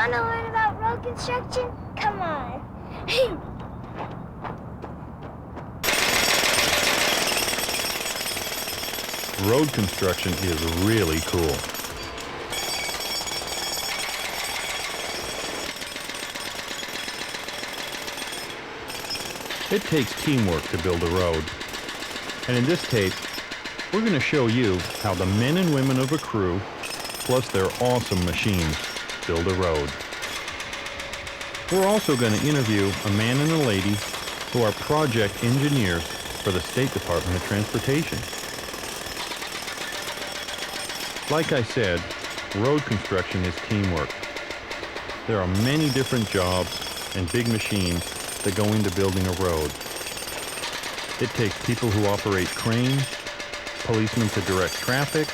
Want to learn about road construction? Come on. Road construction is really cool. It takes teamwork to build a road. And in this tape, we're going to show you how the men and women of a crew, plus their awesome machines, build a road. We're also going to interview a man and a lady who are project engineers for the State Department of Transportation. Like I said, road construction is teamwork. There are many different jobs and big machines that go into building a road. It takes people who operate cranes, policemen to direct traffic,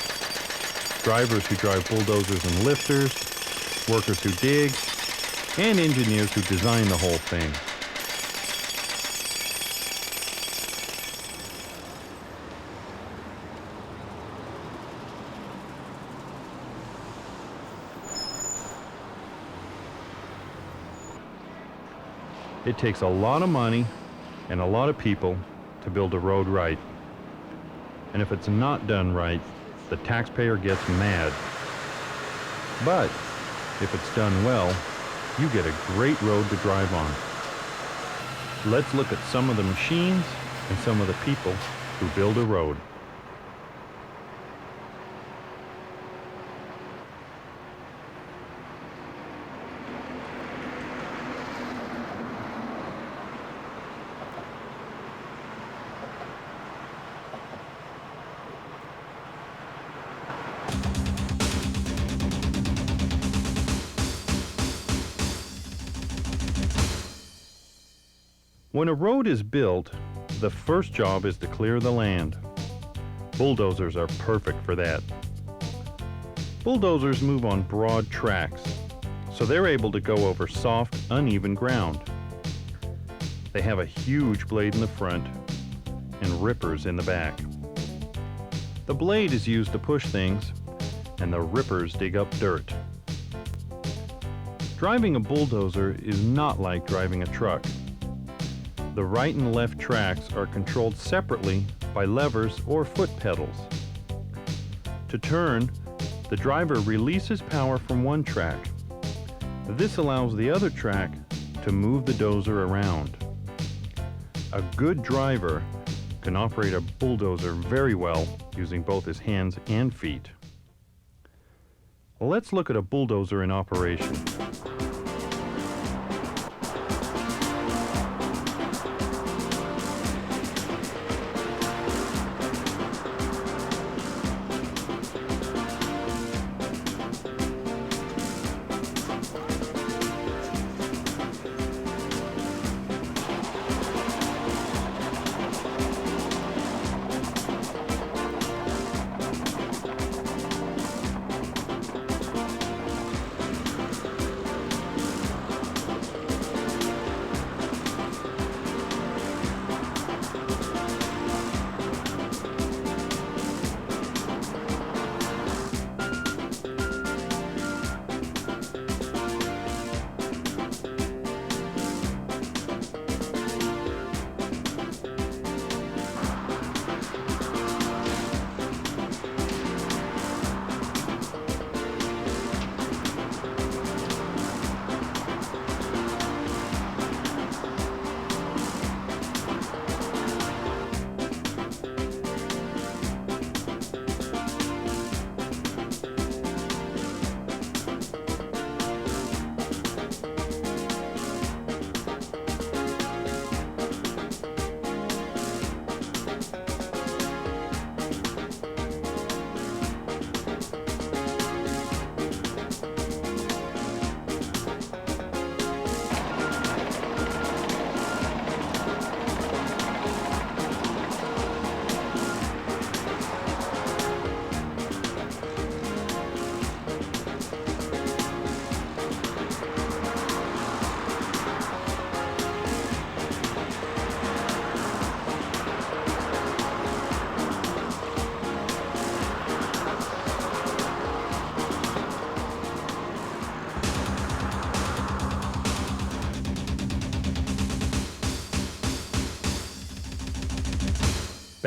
drivers who drive bulldozers and lifters, workers who dig, and engineers who design the whole thing. It takes a lot of money and a lot of people to build a road right. And if it's not done right, the taxpayer gets mad. But if it's done well, you get a great road to drive on. Let's look at some of the machines and some of the people who build a road. When a road is built, the first job is to clear the land. Bulldozers are perfect for that. Bulldozers move on broad tracks, so they're able to go over soft, uneven ground. They have a huge blade in the front and rippers in the back. The blade is used to push things, and the rippers dig up dirt. Driving a bulldozer is not like driving a truck. The right and left tracks are controlled separately by levers or foot pedals. To turn, the driver releases power from one track. This allows the other track to move the dozer around. A good driver can operate a bulldozer very well using both his hands and feet. Let's look at a bulldozer in operation.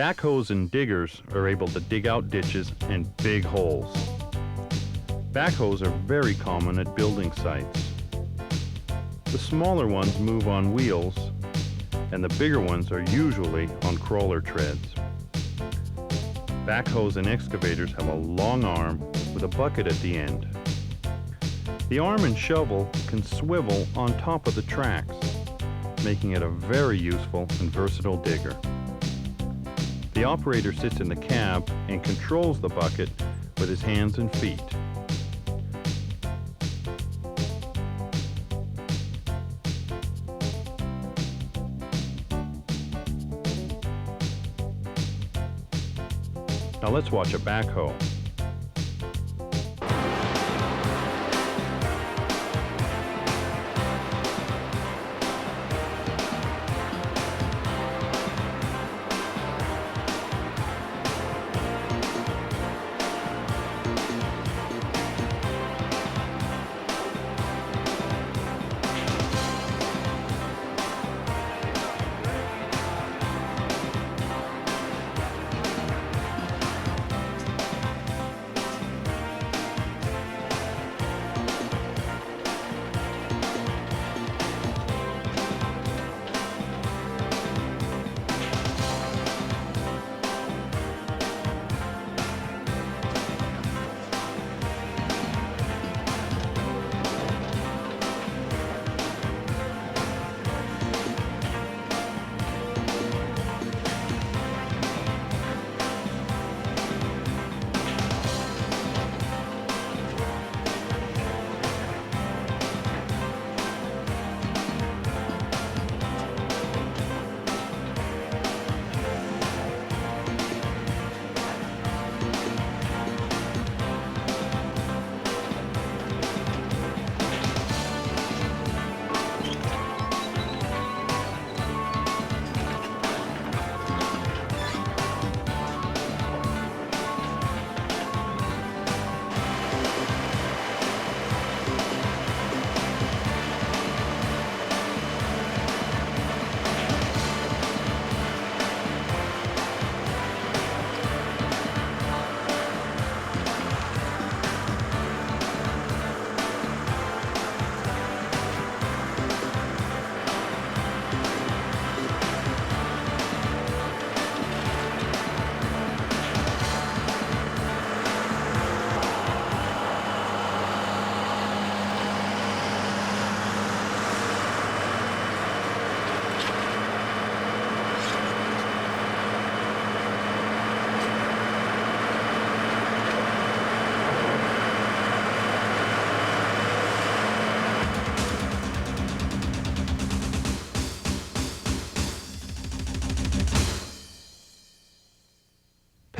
Backhoes and diggers are able to dig out ditches and big holes. Backhoes are very common at building sites. The smaller ones move on wheels, and the bigger ones are usually on crawler treads. Backhoes and excavators have a long arm with a bucket at the end. The arm and shovel can swivel on top of the tracks, making it a very useful and versatile digger. The operator sits in the cab and controls the bucket with his hands and feet. Now let's watch a backhoe.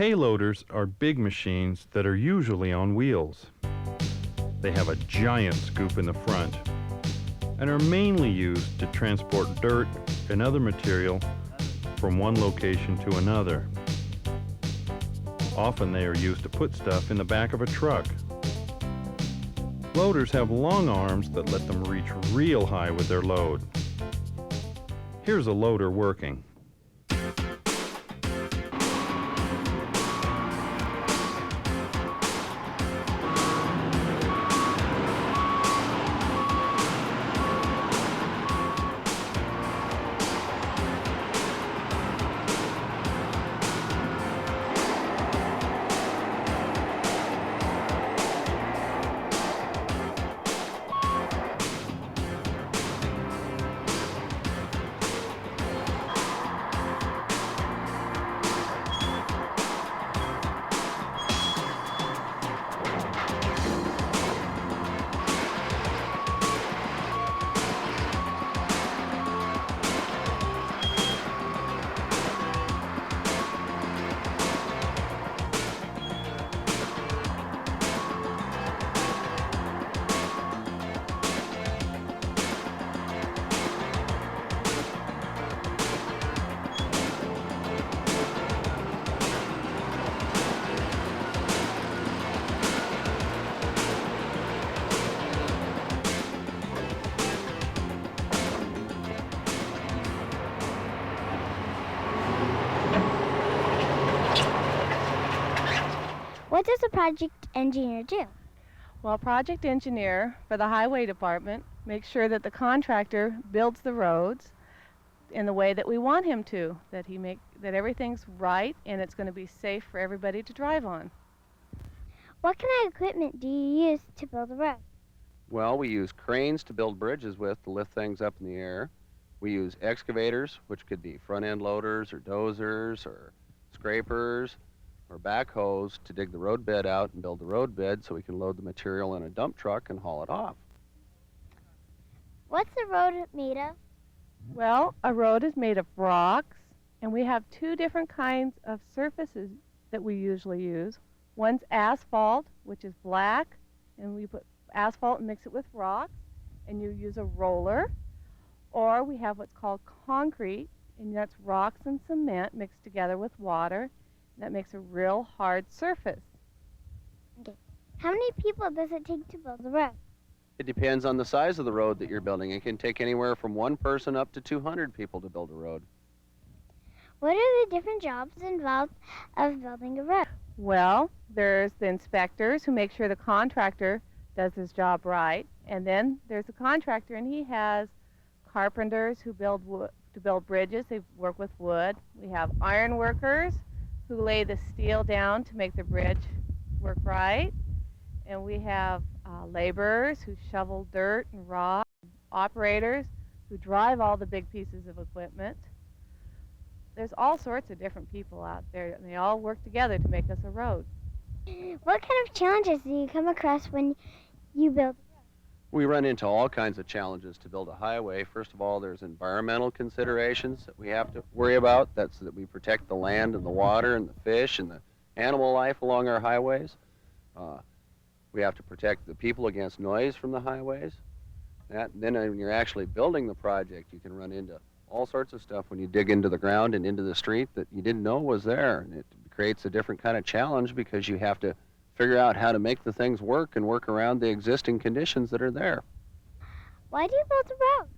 Payloaders are big machines that are usually on wheels. They have a giant scoop in the front and are mainly used to transport dirt and other material from one location to another. Often they are used to put stuff in the back of a truck. Loaders have long arms that let them reach real high with their load. Here's a loader working. What does a project engineer do? Well, project engineer for the highway department makes sure that the contractor builds the roads in the way that we want him to, that everything's right and it's going to be safe for everybody to drive on. What kind of equipment do you use to build a road? Well, we use cranes to build bridges with to lift things up in the air. We use excavators, which could be front-end loaders or dozers or scrapers or backhoes to dig the road bed out and build the road bed so we can load the material in a dump truck and haul it off. What's the road made of? Well, a road is made of rocks, and we have two different kinds of surfaces that we usually use. One's asphalt, which is black, and we put asphalt and mix it with rocks, and you use a roller. Or we have what's called concrete, and that's rocks and cement mixed together with water. And that makes a real hard surface. Okay. How many people does it take to build a road? It depends on the size of the road that you're building. It can take anywhere from one person up to 200 people to build a road. What are the different jobs involved of building a road? Well, there's the inspectors who make sure the contractor does his job right. And then there's the contractor, and he has carpenters who build bridges. They work with wood. We have iron workers who lay the steel down to make the bridge work right. And we have laborers who shovel dirt and rock, operators who drive all the big pieces of equipment. There's all sorts of different people out there, and they all work together to make us a road. What kind of challenges do you come across when you build? We run into all kinds of challenges to build a highway. First of all, there's environmental considerations that we have to worry about. That's that we protect the land and the water and the fish and the animal life along our highways. We have to protect the people against noise from the highways. Then when you're actually building the project, you can run into all sorts of stuff when you dig into the ground and into the street that you didn't know was there. And it creates a different kind of challenge because you have to figure out how to make the things work and work around the existing conditions that are there. Why do you build a road?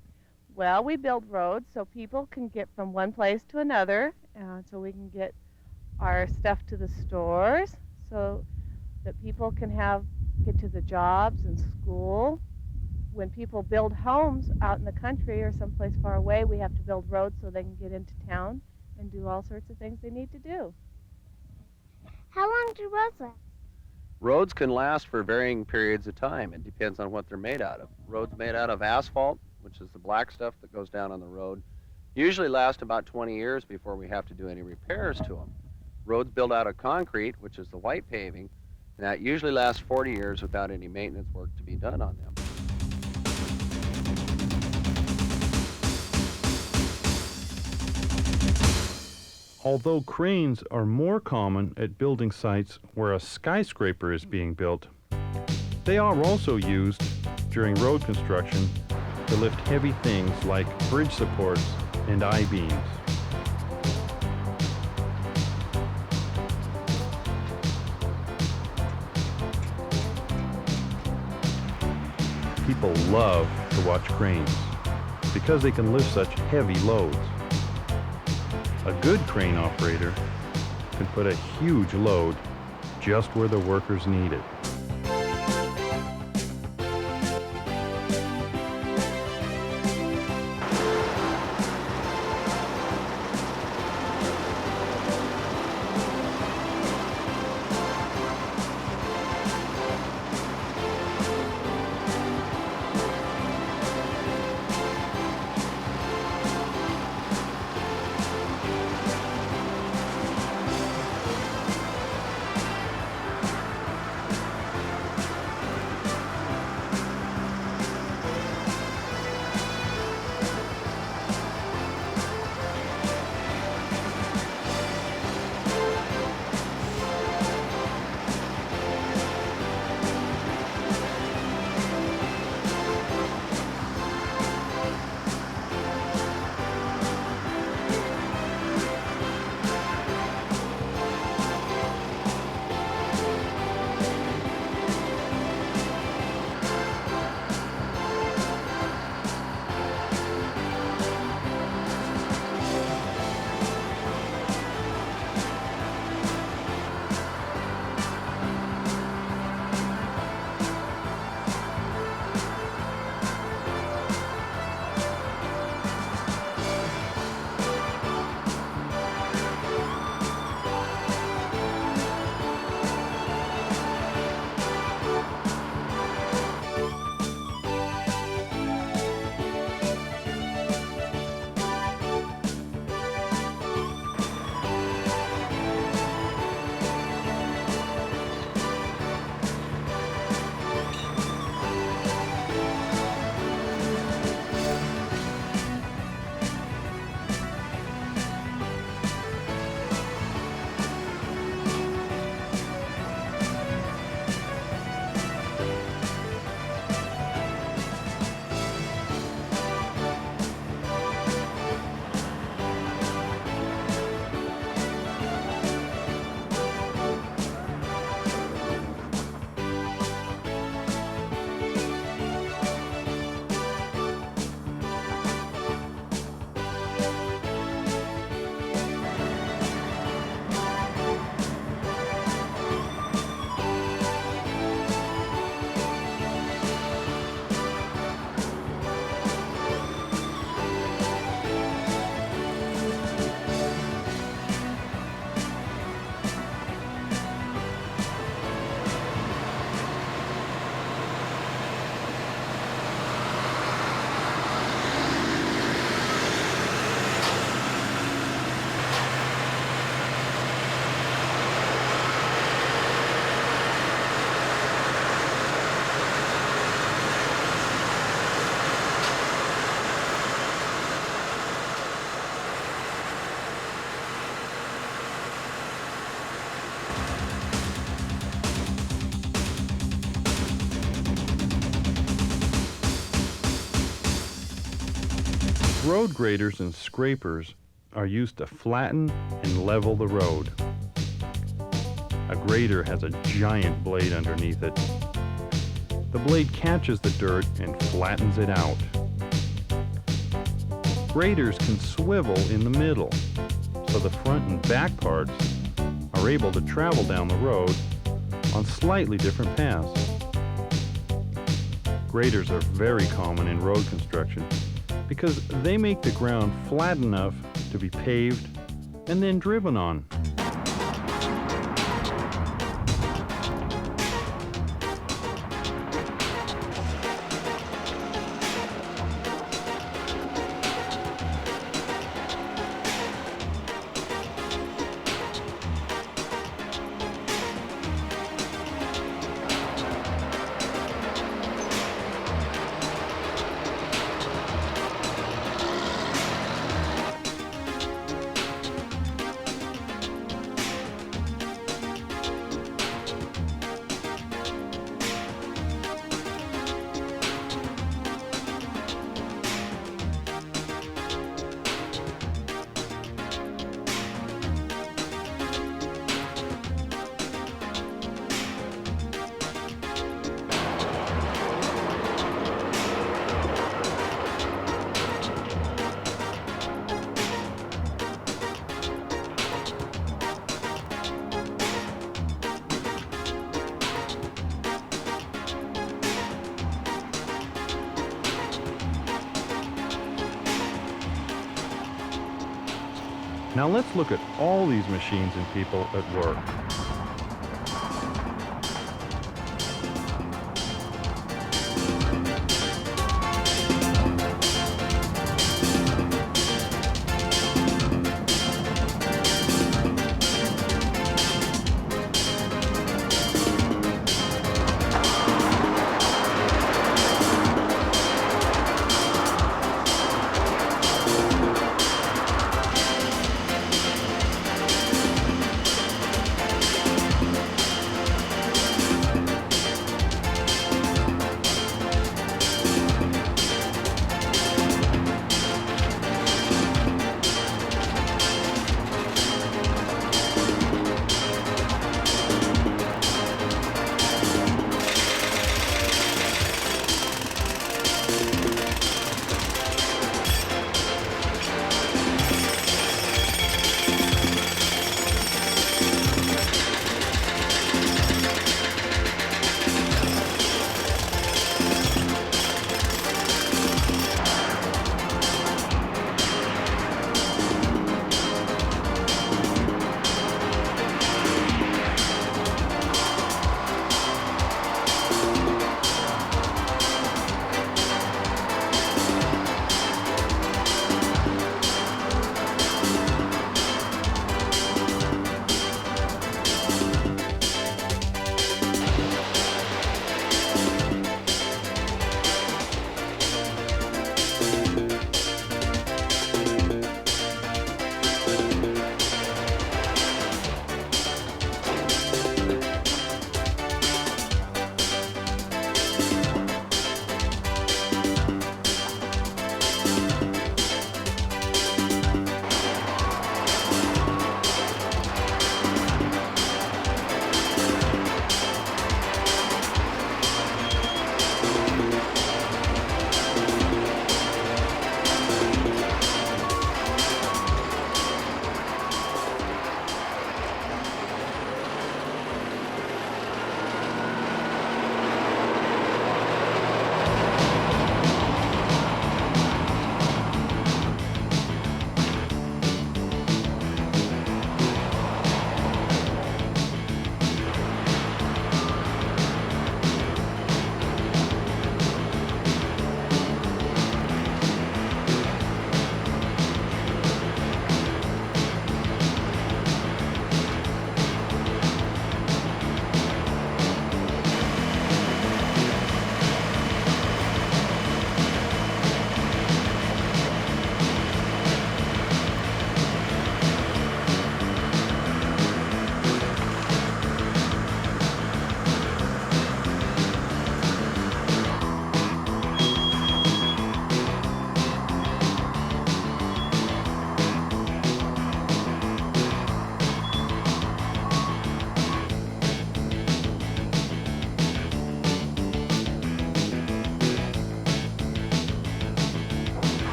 Well, we build roads so people can get from one place to another, so we can get our stuff to the stores, so that people can get to the jobs and school. When people build homes out in the country or someplace far away, we have to build roads so they can get into town and do all sorts of things they need to do. How long do roads last? Roads can last for varying periods of time. It depends on what they're made out of. Roads made out of asphalt, which is the black stuff that goes down on the road, usually last about 20 years before we have to do any repairs to them. Roads built out of concrete, which is the white paving, and that usually lasts 40 years without any maintenance work to be done on them. Although cranes are more common at building sites where a skyscraper is being built, they are also used during road construction to lift heavy things like bridge supports and I-beams. People love to watch cranes because they can lift such heavy loads. A good crane operator can put a huge load just where the workers need it. Road graders and scrapers are used to flatten and level the road. A grader has a giant blade underneath it. The blade catches the dirt and flattens it out. Graders can swivel in the middle, so the front and back parts are able to travel down the road on slightly different paths. Graders are very common in road construction because they make the ground flat enough to be paved and then driven on. Now let's look at all these machines and people at work.